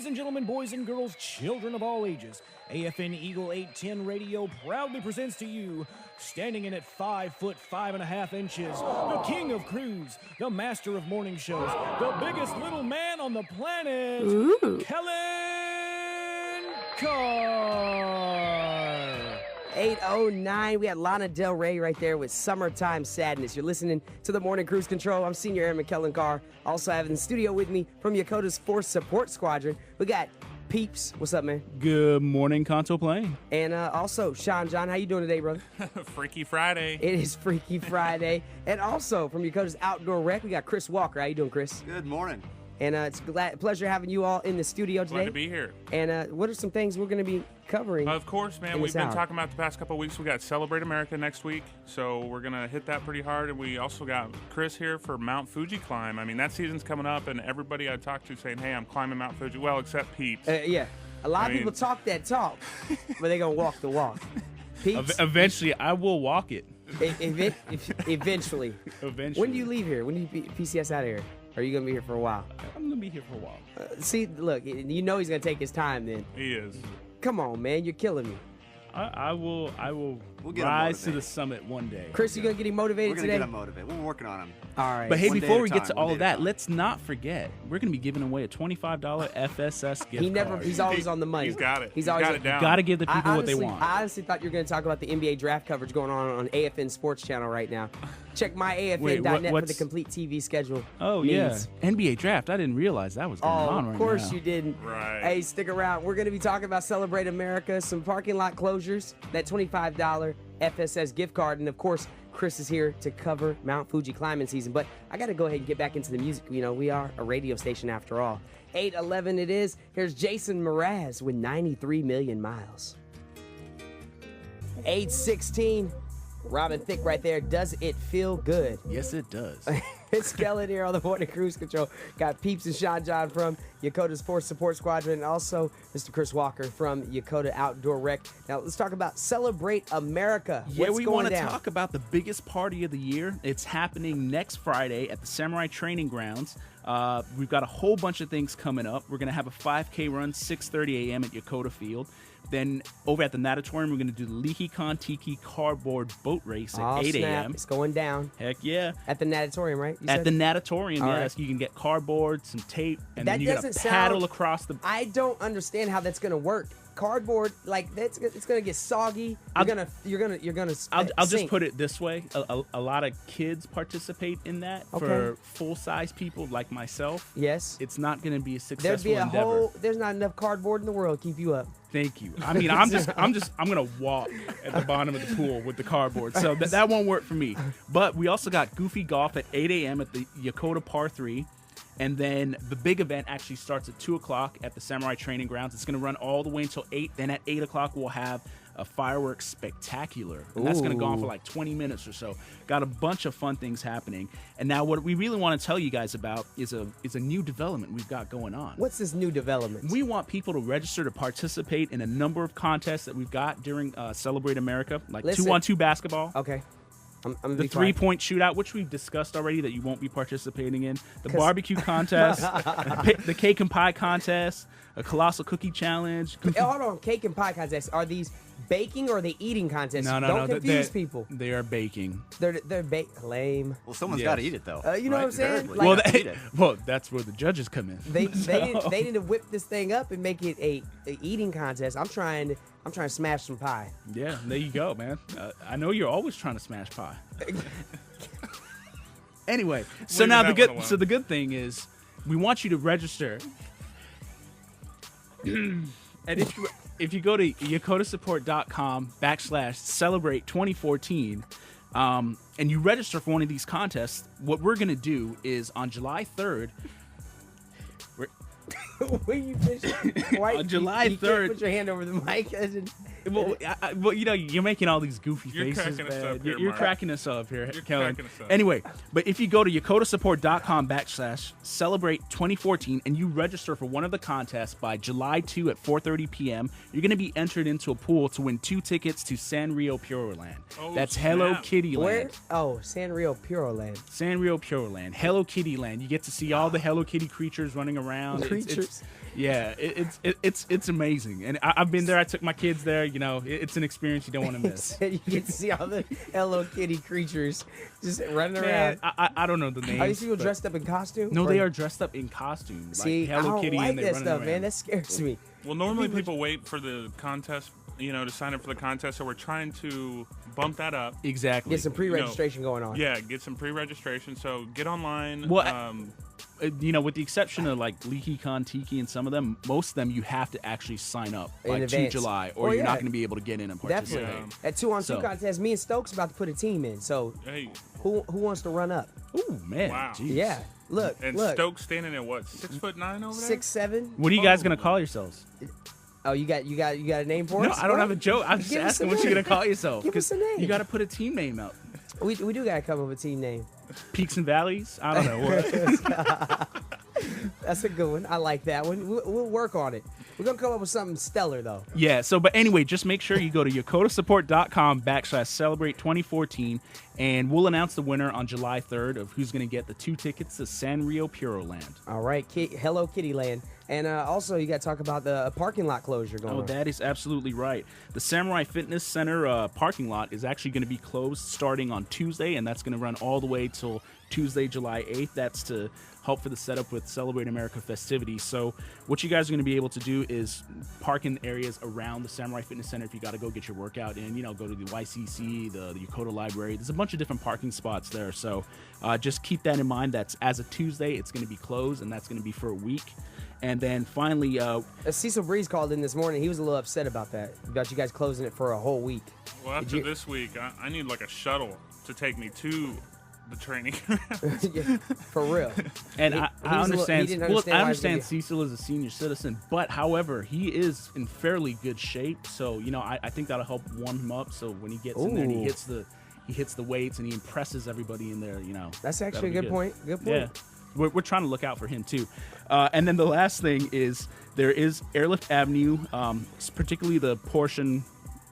Ladies and gentlemen, boys and girls, children of all ages, AFN Eagle 810 Radio proudly presents to you, standing in at 5 foot 5.5 inches, the king of cruise, the master of morning shows, the biggest little man on the planet, Kellen Carr. 8:09. We had Lana Del Rey right there with Summertime Sadness. You're listening to the Morning Cruise Control. I'm Senior Airman Kellen Carr. Also have in the studio with me from Yokota's Force Support Squadron, we got Peeps. What's up, man? Good morning, Console Plane. And also, Sean John, how you doing today, brother? Freaky Friday. It is Freaky Friday. And also, from Yokota's Outdoor Rec, we got Chris Walker. How you doing, Chris? Good morning. And it's pleasure having you all in the studio today. Glad to be here. And what are some things we're going to be covering? Of course, man. We've been talking about the past couple of weeks. We got Celebrate America next week, so we're going to hit that pretty hard. And we also got Chris here for Mount Fuji Climb. I mean, that season's coming up, and everybody I talked to saying, hey, I'm climbing Mount Fuji. Well, except Peeps. Yeah. A lot of people talk that talk, but they're going to walk the walk. Peeps? Eventually, I will walk it. Eventually. When do you leave here? When do you PCS out of here? Or are you going to be here for a while? I'm going to be here for a while. See, look, you know he's going to take his time then. He is. Come on, man. You're killing me. I will rise to the summit one day. Chris, you going to get him motivated today? We're going to get him motivated. We're working on him. All right. But hey, One before day we at a get to time, all one of day at a that, time. let's not forget, we're going to be giving away a $25 FSS gift card. He's always on the money. He's got it. He's He's always got it down. Got to give the people what they honestly, want. I honestly thought you were going to talk about the NBA draft coverage going on AFN Sports Channel right now. Check myafn.net for the complete TV schedule. Oh, needs. yeah. NBA draft. I didn't realize that was going on right now. Of course you didn't. Right. Hey, stick around. We're going to be talking about Celebrate America, some parking lot closures, that $25 FSS gift card, and of course, Chris is here to cover Mount Fuji climbing season. But I got to go ahead and get back into the music. You know, we are a radio station after all. 8:11 it is. Here's Jason Mraz with 93 Million Miles. 8:16. Robin Thicke right there. Does it feel good? Yes, it does. It's Kellen here on the Morning Cruise Control. Got Peeps and Sean John from Yokota's Force Support Squadron, and also Mr. Chris Walker from Yokota Outdoor Rec. Now, let's talk about Celebrate America. Yeah, What's we going want to down? talk about the biggest party of the year. It's happening next Friday at the Samurai Training Grounds. We've got a whole bunch of things coming up. We're going to have a 5K run, 6:30 a.m. at Yokota Field. Then over at the Natatorium, we're going to do the Leaky-Con Tiki cardboard boat race at 8 a.m. It's going down. Heck yeah. At the Natatorium, right? You At said? the Natatorium, All yes. right. You can get cardboard, some tape, and That then you're going doesn't to paddle sound- across the... I don't understand how that's going to work. Cardboard, like it's going to get soggy. You're gonna I'll just sink. put it this way. A lot of kids participate in that. Okay. For full-size people like myself, Yes. it's not going to be a There'd successful be a endeavor. whole. There's not enough cardboard in the world to keep you up. Thank you. I mean, I'm gonna walk at the bottom of the pool with the cardboard, so that won't work for me. But we also got Goofy Golf at 8 a.m. at the Yokota Par 3, and then the big event actually starts at 2 o'clock at the Samurai Training Grounds. It's gonna run all the way until 8. Then at 8 o'clock we'll have a fireworks spectacular, and that's gonna go on for like 20 minutes or so. Got a bunch of fun things happening, and now what we really want to tell you guys about is a new development we've got going on. What's this new development? We want people to register to participate in a number of contests that we've got during Celebrate America, like Listen. 2-on-2 basketball, Okay. I'm gonna the be quiet. 3-point shootout, which we've discussed already that you won't be participating in, the barbecue contest, the cake and pie contest, a colossal cookie challenge. Hey, hold on, cake and pie contests. Are these baking or are they eating contests? No, Don't confuse people. They are baking. They're lame. Well, someone's Yes. got to eat it, though. You know what I'm saying? Invariably. Like- Well, You gotta eat it. well, that's where the judges come in. They need to whip this thing up and make it a eating contest. I'm trying to smash some pie. Yeah, there you go, man. I know you're always trying to smash pie. Anyway, so Leaving now that one alone. the good thing is we want you to register. And if you go to yokodasupport.com/celebrate2014 and you register for one of these contests, what we're going to do is on July 3rd, When you finish, why, On July you 3rd. can't put your hand over the mic. well, you know, you're making all these goofy You're faces, cracking us man. up here, You're Mark. cracking us up here, You're Kellen. cracking us up. Anyway, but if you go to yokodasupport.com/celebrate2014 and you register for one of the contests by July 2 at 4:30 p.m., you're going to be entered into a pool to win 2 tickets to Sanrio Pure Land. Oh, That's snap. Hello Kitty Where? Land. Oh, Sanrio Pure Land. Sanrio Pure Land. Hello Kitty Land. You get to see all the Hello Kitty creatures running around. It's creatures. Yeah, it's amazing, and I've been there. I took my kids there. You know, it's an experience you don't want to miss. You get to see all the Hello Kitty creatures just running Man, around. I don't know the names. Are these people but- dressed up in costume? No, or- they are dressed up in costume. See, like Hello I don't Kitty, like and they're that running stuff, around. man. That scares me. Well, normally people wait for the contest, to sign up for the contest. So we're trying to bump that up. Exactly. Get some pre-registration going on. Yeah, get some pre-registration. So get online. Well, with the exception of like LeakyCon, Tiki, and some of them, most of them you have to actually sign up In like to advance. July, or Well, you're yeah. not going to be able to get in and participate. Definitely. At 2-on-2 So- contest, me and Stokes about to put a team in. So hey, who wants to run up? Ooh, man. Wow. Jeez. Yeah. Look. and Stokes standing at what, 6'9" over there? 6'7". What are you guys going to call yourselves? Oh, you got a name for No, us? I don't What? have a joke. I'm just Give us asking a what you're name. going to call yourself. Give us a 'cause name. You got to put a team name out. We do got to come up with a team name. Peaks and Valleys? I don't know. What? That's a good one. I like that one. We'll work on it. We're going to come up with something stellar, though. Yeah, but anyway, just make sure you go to yokodasupport.com/celebrate2014, and we'll announce the winner on July 3rd of who's going to get the 2 tickets to Sanrio Puro Land. All right. Hello Kitty Land. And also, you got to talk about the parking lot closure going Oh, on. that is absolutely right. The Samurai Fitness Center parking lot is actually going to be closed starting on Tuesday, and that's going to run all the way till Tuesday, July 8th. That's to help for the setup with Celebrate America festivities. So what you guys are going to be able to do is park in areas around the Samurai Fitness Center if you got to go get your workout in, go to the YCC, the Yokota Library. There's a bunch of different parking spots there. So just keep that in mind. That's as of Tuesday, it's going to be closed, and that's going to be for a week. And then finally, Cecil Breeze called in this morning. He was a little upset about that, about you guys closing it for a whole week. Well, after this week, I need like a shuttle to take me to the training. Yeah, for real. and He I was a little- understand. he didn't I understand why he was gonna understand be- Cecil is a senior citizen, but however, he is in fairly good shape. So I think that'll help warm him up. So when he gets in there and he Ooh. hits the weights and he impresses everybody in there. That's actually a that'll be good point. Good point. Yeah, we're trying to look out for him too. And then the last thing is there is Airlift Avenue, particularly the portion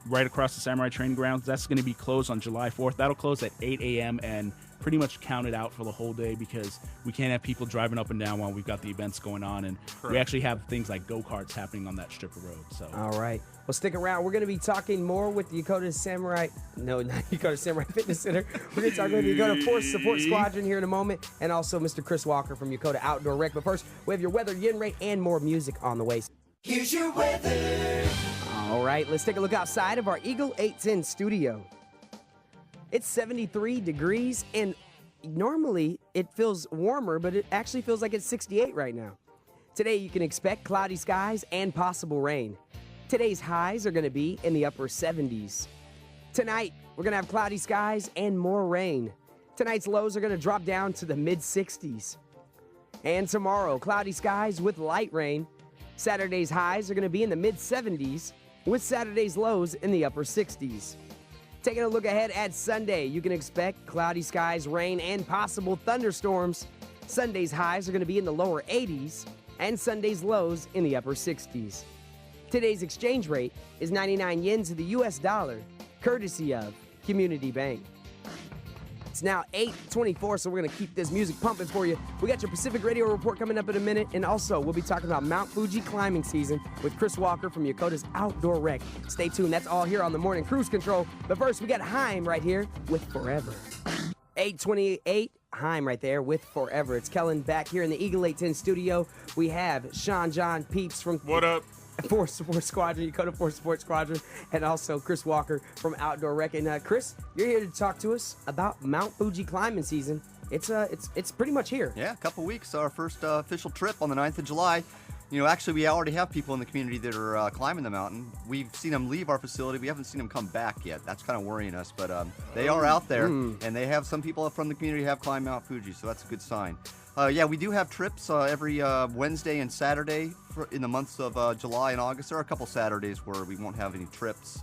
right across the Samurai Training Grounds. That's going to be closed on July 4th. That'll close at 8 a.m. and pretty much count it out for the whole day because we can't have people driving up and down while we've got the events going on. And we actually have things like go-karts happening on that strip of road. So. All right. Well, stick around. We're going to be talking more with the Yokota Samurai. No, not Yokota Samurai Fitness Center. We're going to talk with the Yokota Force Support Squadron here in a moment, and also Mr. Chris Walker from Yokota Outdoor Rec. But first, we have your weather, yen rate, and more music on the way. Here's your weather. All right, let's take a look outside of our Eagle 810 studio. It's 73 degrees, and normally it feels warmer, but it actually feels like it's 68 right now. Today, you can expect cloudy skies and possible rain. Today's highs are going to be in the upper 70s. Tonight, we're going to have cloudy skies and more rain. Tonight's lows are going to drop down to the mid-60s. And tomorrow, cloudy skies with light rain. Saturday's highs are going to be in the mid-70s, with Saturday's lows in the upper 60s. Taking a look ahead at Sunday, you can expect cloudy skies, rain, and possible thunderstorms. Sunday's highs are going to be in the lower 80s, and Sunday's lows in the upper 60s. Today's exchange rate is 99 yen to the US dollar, courtesy of Community Bank. It's now 8:24, so we're going to keep this music pumping for you. We got your Pacific Radio Report coming up in a minute, and also we'll be talking about Mount Fuji climbing season with Chris Walker from Yokota's Outdoor Rec. Stay tuned. That's all here on the Morning Cruise Control. But first, we got Haim right here with Forever. 8:28, Haim right there with Forever. It's Kellen back here in the Eagle 810 studio. We have Sean John Peeps from What up? Force Support Squadron, Yokota Force Support Squadron, and also Chris Walker from Outdoor Rec. And Chris, you're here to talk to us about Mount Fuji climbing season. It's pretty much here. Yeah, a couple weeks. Our first official trip on the 9th of July. Actually, we already have people in the community that are climbing the mountain. We've seen them leave our facility. We haven't seen them come back yet. That's kind of worrying us, but they are out there, and they have some people from the community have climbed Mount Fuji, so that's a good sign. Yeah, we do have trips every Wednesday and Saturday in the months of July and August. There are a couple Saturdays where we won't have any trips.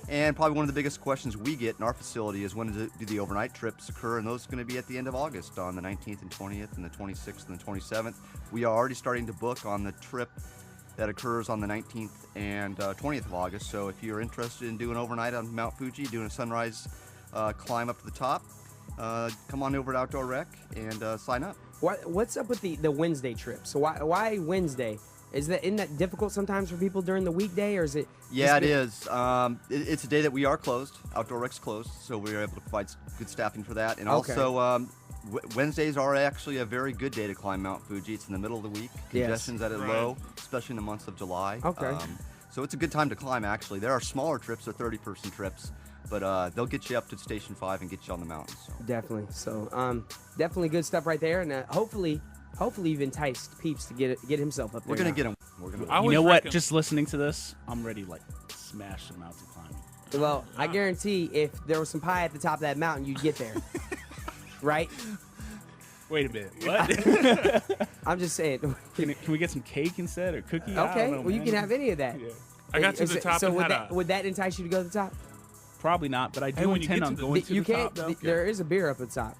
And probably one of the biggest questions we get in our facility is when do the overnight trips occur? And those are going to be at the end of August on the 19th and 20th and the 26th and the 27th. We are already starting to book on the trip that occurs on the 19th and 20th of August. So if you're interested in doing overnight on Mount Fuji, doing a sunrise climb up to the top, come on over to Outdoor Rec and sign up. What's up with the Wednesday trip? So why Wednesday? Isn't that difficult sometimes for people during the weekday, or is it? Yeah, it is. It's a day that we are closed. Outdoor Rec's closed, so we are able to provide good staffing for that. And Okay. also, Wednesdays are actually a very good day to climb Mount Fuji. It's in the middle of the week. Yes. Congestion's at a Right. low, especially in the months of July. Okay. So it's a good time to climb, actually. There are smaller trips, they're 30-person trips, but they'll get you up to Station 5 and get you on the mountains. So. Definitely. So definitely good stuff right there, and hopefully you've enticed Peeps to get himself up there. We're going to now. get them. We're gonna. I You always know what? reckon- Just listening to this, I'm ready to like smash some mountain climbing. Well, I guarantee if there was some pie at the top of that mountain, you'd get there. Right? Wait a minute. What? I'm just saying. Can we get some cake instead or cookie? I Okay, don't know, well, you man. can have any of that. Yeah. I got to the top So and would had would that entice you to go to the top? Probably not, but I do when you intend get on to the- going to You the can't. top. Though. There is a beer up at the top.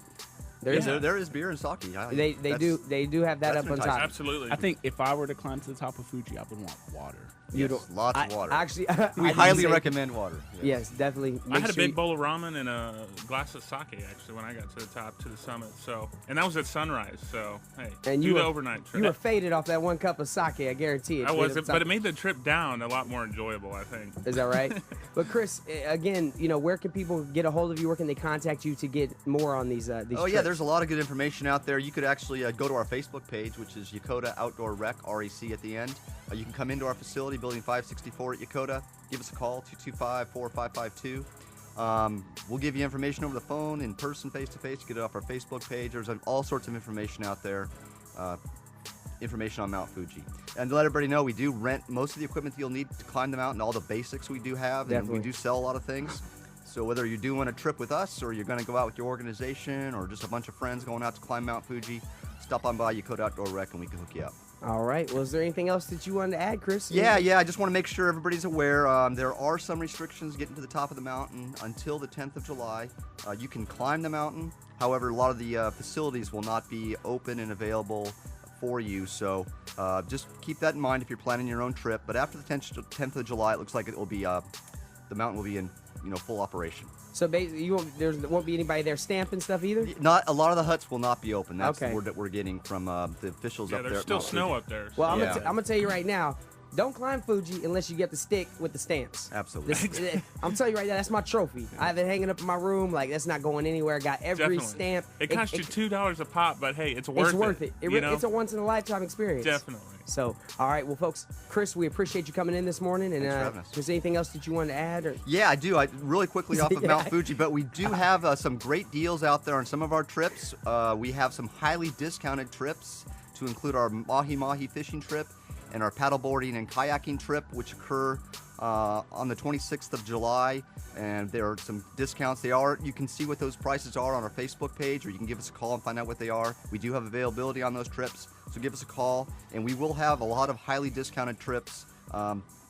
There is. There is beer and sake. Yeah, They that's- do have that that's up on enticing. top. Absolutely. I think if I were to climb to the top of Fuji, I would want water. You Yes, don't. lots of water. Actually, We highly recommend water. Yes, definitely. I Make had a sure big bowl of ramen and a glass of sake actually when I got to the top to the summit. So, and that was at sunrise. So, hey, And do you the were- overnight trip. You were faded off that one cup of sake. I guarantee it. I Made was, it up but top. it made the trip down a lot more enjoyable. I think. Is that right? But Chris, again, where can people get a hold of you? Where can they contact you to get more on these? Oh trips? yeah, there's a lot of good information out there. You could actually go to our Facebook page, which is Yokota Outdoor Rec, REC at the end. You can come into our facility, Building 564 at Yokota. Give us a call, 225-4552. We'll give you information over the phone, in person, face-to-face. Get it off our Facebook page. There's all sorts of information out there, information on Mount Fuji. And to let everybody know, we do rent most of the equipment that you'll need to climb the mountain, all the basics we do have, and Definitely. we do sell a lot of things. So whether you're doing a trip with us or you're going to go out with your organization or just a bunch of friends going out to climb Mount Fuji, stop on by Yokota Outdoor Rec and we can hook you up. All right. Well, is there anything else that you wanted to add, Chris? Yeah, I just want to make sure everybody's aware. There are some restrictions getting to the top of the mountain until the 10th of July. You can climb the mountain. However, a lot of the facilities will not be open and available for you. So just keep that in mind if you're planning your own trip. But after the 10th of July, it looks like it will be the mountain will be in full operation. So basically, there won't be anybody there stamping stuff either. Not a lot of the huts will not be open. That's Okay. the word that we're getting from the officials Yeah, up there. there's at still Mount snow Fuji. up there. Well, Yeah. I'm gonna tell you right now. Don't climb Fuji unless you get the stick with the stamps. Absolutely. I'm telling you right now, that's my trophy. I have it hanging up in my room. Like, that's not going anywhere. Got every Definitely. stamp. It cost you $2 a pop, but hey, it's worth it. It's worth it. It's a once in a lifetime experience. Definitely. So, all right, well, folks, Chris, we appreciate you coming in this morning. And Thanks for having us. if there's anything else that you wanted to add, or Yeah, I do. Really quickly off of Yeah. Mount Fuji, but we do have some great deals out there on some of our trips. We have some highly discounted trips to include our mahi-mahi fishing trip and our paddleboarding and kayaking trip, which occur on the 26th of July. And there are some discounts. You can see what those prices are on our Facebook page, or you can give us a call and find out what they are. We do have availability on those trips, so give us a call. And we will have a lot of highly discounted trips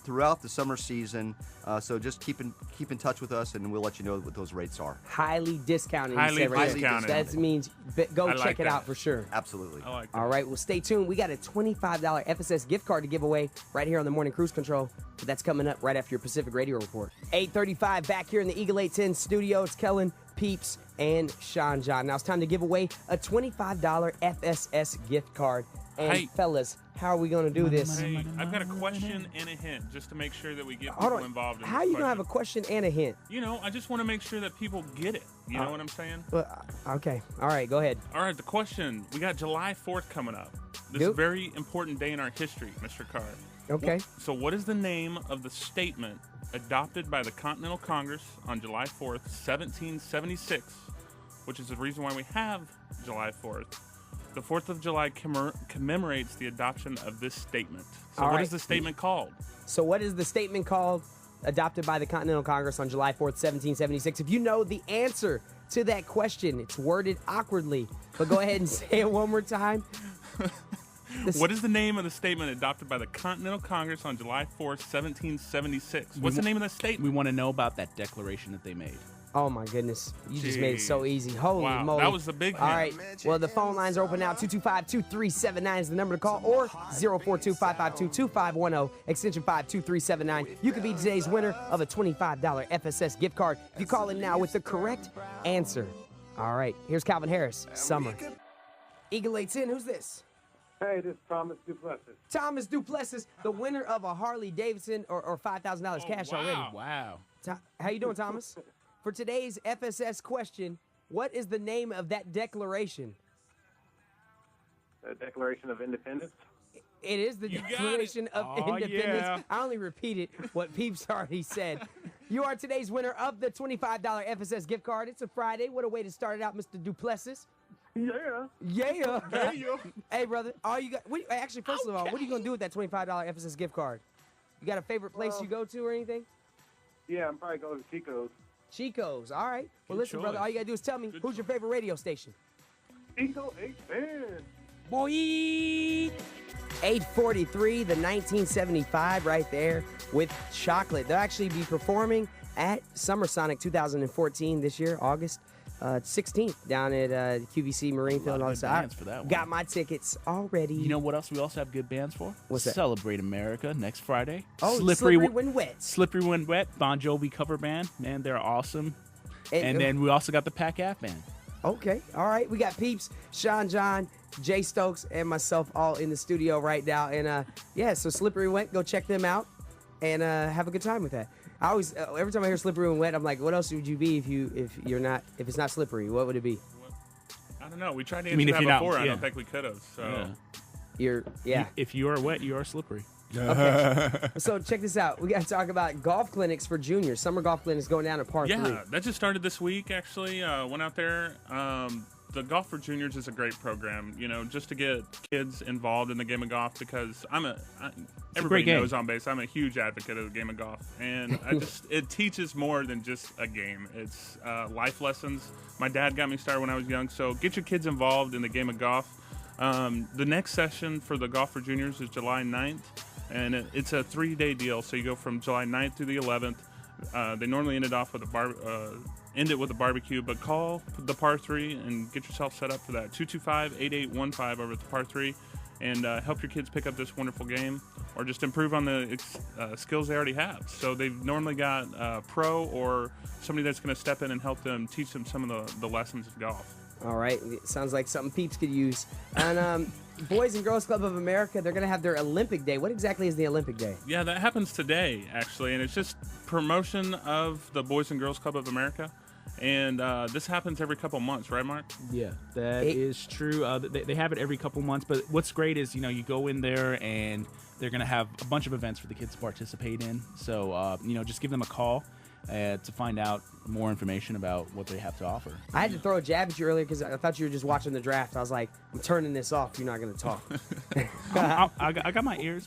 throughout the summer season. So just keep in touch with us, and we'll let you know what those rates are. highly discounted. you Highly said right there. discounted. That means go I check like it that. out for sure. Absolutely. I like that. All right, well, stay tuned. We got a $25 FSS gift card to give away right here on the Morning Cruise Control. But that's coming up right after your Pacific Radio Report. 8:35 back here in the Eagle 810 studio. It's Kellen, Peeps, and Sean John. Now it's time to give away a $25 FSS gift card. And Hey. fellas, how are we going to do this? Hey, I've got a question and a hint just to make sure that we get Hold people on. involved in How this you going to have a question. question and a hint? I just want to make sure that people get it. You know what I'm saying? Well, okay. All right, go ahead. All right, the question. We got July 4th coming up. This Yep. very important day in our history, Mr. Carr. Okay. So what is the name of the statement adopted by the Continental Congress on July 4th, 1776, which is the reason why we have July 4th. The 4th of July commemorates the adoption of this statement. So All what right. is the statement called? So what is the statement called adopted by the Continental Congress on July 4th, 1776? If you know the answer to that question, it's worded awkwardly, but go ahead and say it one more time. What is the name of the statement adopted by the Continental Congress on July 4th, 1776? What's the name of the statement? We want to know about that declaration that they made. Oh my goodness. You just made it so Jeez. easy. Holy Wow, moly. that was the big All hint. right. Well, the phone lines are open now. 225-2379 is the number to call, or 042-552-2510, extension 52379. You could be today's winner of a $25 FSS gift card if you call in now with the correct answer. All right. Here's Calvin Harris, Summer. Eagle 810, who's this? Hey, this is Thomas Duplessis. Thomas Duplessis, the winner of a Harley Davidson or $5,000 cash already. Wow. How you doing, Thomas? For today's FSS question, what is the name of that declaration? The Declaration of Independence. It is the Declaration of Independence. yeah. I only repeated what Peeps already said. You are today's winner of the $25 FSS gift card. It's a Friday. What a way to start it out, Mr. Duplessis. Yeah. Yeah. Hey, brother. Actually, first of all, what are you going to do with that $25 FSS gift card? You got a favorite place you go to or anything? Yeah, I'm probably going to Chico's. Chico's. All right. Well, Good listen, brother, choice. all you got to do is tell me, who's your favorite radio station? Eagle 810. Boy! 843, the 1975 right there with chocolate. They'll actually be performing at Summer Sonic 2014 this year, August 16th, down at QVC Marine Field. of And good all bands for that one. Got my tickets already. You know what else we also have good bands for? What's that? Celebrate America next Friday. Oh, Slippery When Wet. Slippery When Wet, Bon Jovi cover band. Man, they're awesome. And then we also got the Pack App band. Okay, all right. We got Peeps, Sean John, Jay Stokes, and myself all in the studio right now. And yeah, so Slippery When Wet, go check them out and have a good time with that. I always, every time I hear Slippery When Wet, I'm like, what else would you be if it's not slippery? What would it be? I don't know. We tried to I mean, answer if that you're not- before. I yeah. don't think we could have. So If you are wet, you are slippery. So check this out. We got to talk about golf clinics for juniors. Summer golf clinics going down at Par 3. yeah, that just started this week. Actually, went out there. The Golf for Juniors is a great program. You know, just to get kids involved in the game of golf because everybody game. knows on base. I'm a huge advocate of the game of golf, and it teaches more than just a game. It's life lessons. My dad got me started when I was young, so get your kids involved in the game of golf. The next session for the Golf for Juniors is July 9th, and it's a 3-day deal. So you go from July 9th through the 11th. They normally end it with a barbecue, but call the Par 3 and get yourself set up for that. 225-8815 over at the Par 3, and help your kids pick up this wonderful game, or just improve on the skills they already have. So they've normally got a pro or somebody that's going to step in and help them, teach them some of the lessons of golf. All right. It sounds like something Peeps could use. And Boys and Girls Club of America, they're going to have their Olympic Day. What exactly is the Olympic Day? Yeah, that happens today, actually, and it's just promotion of the Boys and Girls Club of America. And this happens every couple months, right, Mark? Yeah, that is true. They have it every couple months, but what's great is, you go in there and they're going to have a bunch of events for the kids to participate in. So, just give them a call to find out more information about what they have to offer. I had to throw a jab at you earlier because I thought you were just watching the draft. I was like, I'm turning this off. You're not going to talk. I got my ears.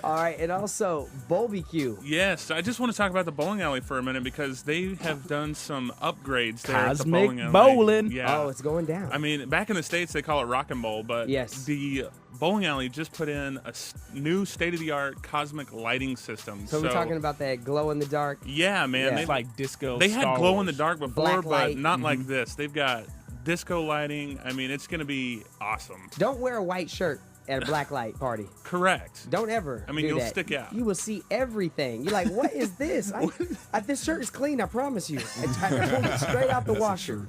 All right, and also BBQ. Yes, I just want to talk about the bowling alley for a minute because they have done some upgrades there at the Cosmic bowling alley. bowling. Yeah. Oh, it's going down. I mean, back in the States, they call it rock and bowl, but Yes. the bowling alley just put in a new state-of-the-art cosmic lighting system. So we're talking about that glow in the dark. Yeah, man. Yeah. It's like disco. They had Star glow in Wars. the dark before, Black but light. not like this. They've got disco lighting. I mean, it's going to be awesome. Don't wear a white shirt at a black light party. Correct. Don't ever. I mean, do you'll that. stick out. You will see everything. You're like, what is this? This shirt is clean. I promise you. I pulled it straight out the washer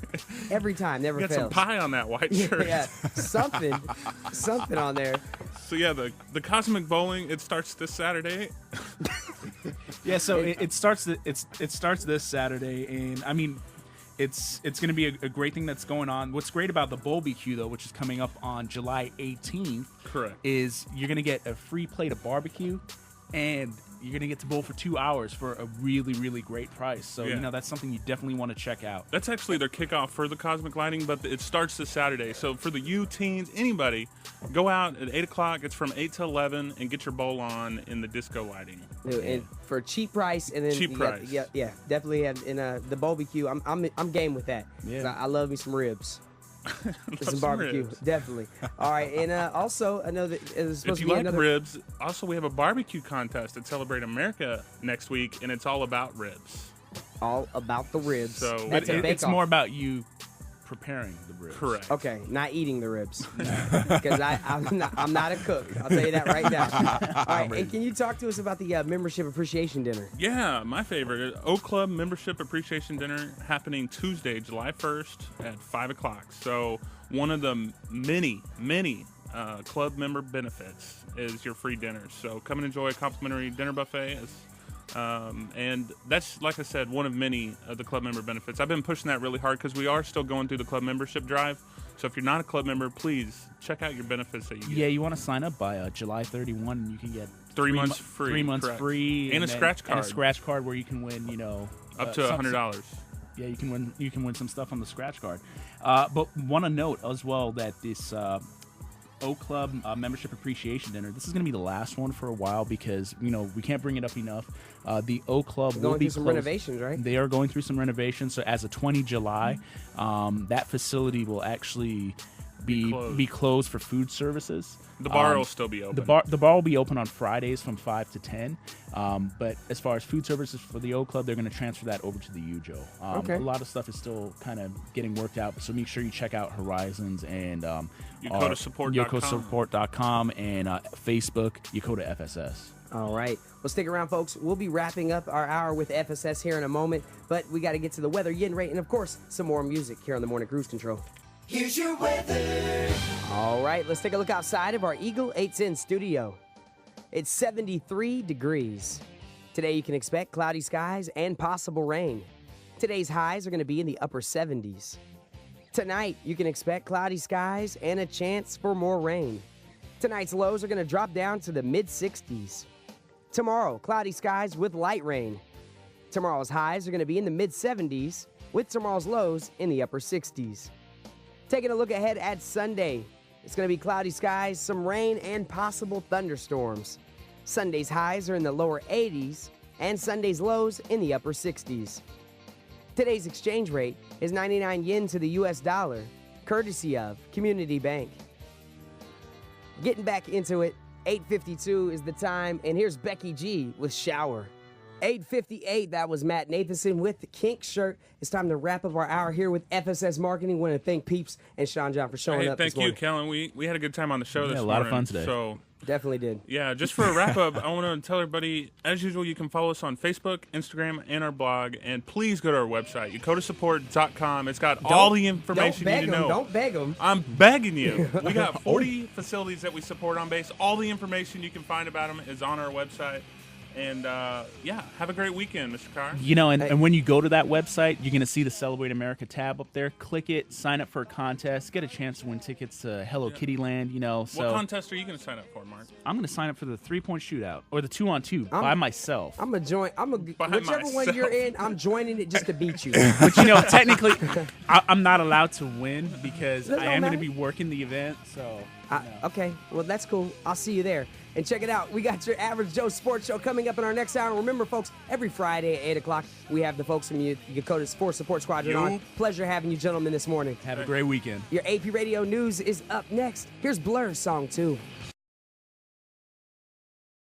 every time. Never Got fails. some pie on that white shirt. Yeah, something on there. So yeah, the cosmic bowling, it starts this Saturday. Yeah, so it starts this Saturday, and I mean, it's going to be a great thing that's going on. What's great about the BBQ though, which is coming up on July 18th, Correct. is you're going to get a free plate of barbecue, and you're going to get to bowl for 2 hours for a really, really great price. So, Yeah. that's something you definitely want to check out. That's actually their kickoff for the cosmic lighting, but it starts this Saturday. So for the teens, anybody, go out at 8 o'clock. It's from 8 to 11, and get your bowl on in the disco lighting. And for a cheap price, and then Cheap you got- price. yeah, definitely. In the BBQ, I'm game with that. 'Cause Yeah. I love me some ribs. Some some barbecue, ribs. definitely. All right, and also I know that it's supposed If you to be like another. ribs, also we have a barbecue contest at Celebrate America next week, and it's all about ribs. All about the ribs. So- That's a It's bake-off. more about you preparing the ribs. Correct. Okay, not eating the ribs. Because I'm not a cook. I'll tell you that right now. All right, and can you talk to us about the membership appreciation dinner? Yeah, my favorite. Oak Club Membership Appreciation Dinner happening Tuesday, July 1st at 5 o'clock. So one of the many club member benefits is your free dinners. So come and enjoy a complimentary dinner buffet. And that's, like I said, one of many of the club member benefits. I've been pushing that really hard because we are still going through the club membership drive. So if you're not a club member, please check out your benefits that you get. Yeah, you want to sign up by July 31, and you can get 3 months free. 3 months correct. free, And a scratch card. And a scratch card where you can win, Up to $100. Yeah, you can win some stuff on the scratch card. But want to note as well that this Oak Club membership appreciation dinner, this is going to be the last one for a while because we can't bring it up enough. The Oak Club will be through some closed. renovations, right? They are going through some renovations. So as of 20 July, that facility will actually be closed for food services. The bar will still be open. The bar will be open on Fridays from 5 to 10. But as far as food services for the Oak Club, they're going to transfer that over to the UJO. Okay. A lot of stuff is still kind of getting worked out. So make sure you check out Horizons and YokotaSupport.com and Facebook, Yokota FSS. All right. Well, stick around, folks. We'll be wrapping up our hour with FSS here in a moment, but we got to get to the weather, yin rate, and, of course, some more music here on the Morning Cruise Control. Here's your weather. All right, let's take a look outside of our Eagle 810 studio. It's 73 degrees. Today you can expect cloudy skies and possible rain. Today's highs are going to be in the upper 70s. Tonight you can expect cloudy skies and a chance for more rain. Tonight's lows are going to drop down to the mid-60s. Tomorrow, cloudy skies with light rain. Tomorrow's highs are going to be in the mid-70s with tomorrow's lows in the upper 60s. Taking a look ahead at Sunday, it's going to be cloudy skies, some rain, and possible thunderstorms. Sunday's highs are in the lower 80s, and Sunday's lows in the upper 60s. Today's exchange rate is 99 yen to the US dollar, courtesy of Community Bank. Getting back into it, 8:52 is the time, and here's Becky G with Shower. 8:58, that was Matt Nathanson with the Kink Shirt. It's time to wrap up our hour here with FSS Marketing. Want to thank Peeps and Sean John for showing up this Thank you, morning. Kellen. We had a good time on the show this morning. A lot of fun today. So, Definitely did. yeah, just for a wrap-up, I want to tell everybody, as usual, you can follow us on Facebook, Instagram, and our blog. And please go to our website, YokotaSupport.com. It's got all the information you need to know. Don't beg them. I'm begging you. We got 40 facilities that we support on base. All the information you can find about them is on our website. And, yeah, have a great weekend, Mr. Carr. And when you go to that website, you're going to see the Celebrate America tab up there. Click it, sign up for a contest, get a chance to win tickets to Hello Kitty Land, So What contest are you going to sign up for, Mark? I'm going to sign up for the 3-point shootout or the 2-on-2 by myself. I'm going to join. Whichever one you're in, I'm joining it just to beat you. But, technically, I'm not allowed to win because I am going to be working the event. So, Okay, well, that's cool. I'll see you there. And check it out. We got your Average Joe Sports Show coming up in our next hour. Remember, folks, every Friday at 8 o'clock, we have the folks from Yokota Sports Support Squadron on. Pleasure having you gentlemen this morning. Have a great weekend. Your AP Radio News is up next. Here's Blur's song 2.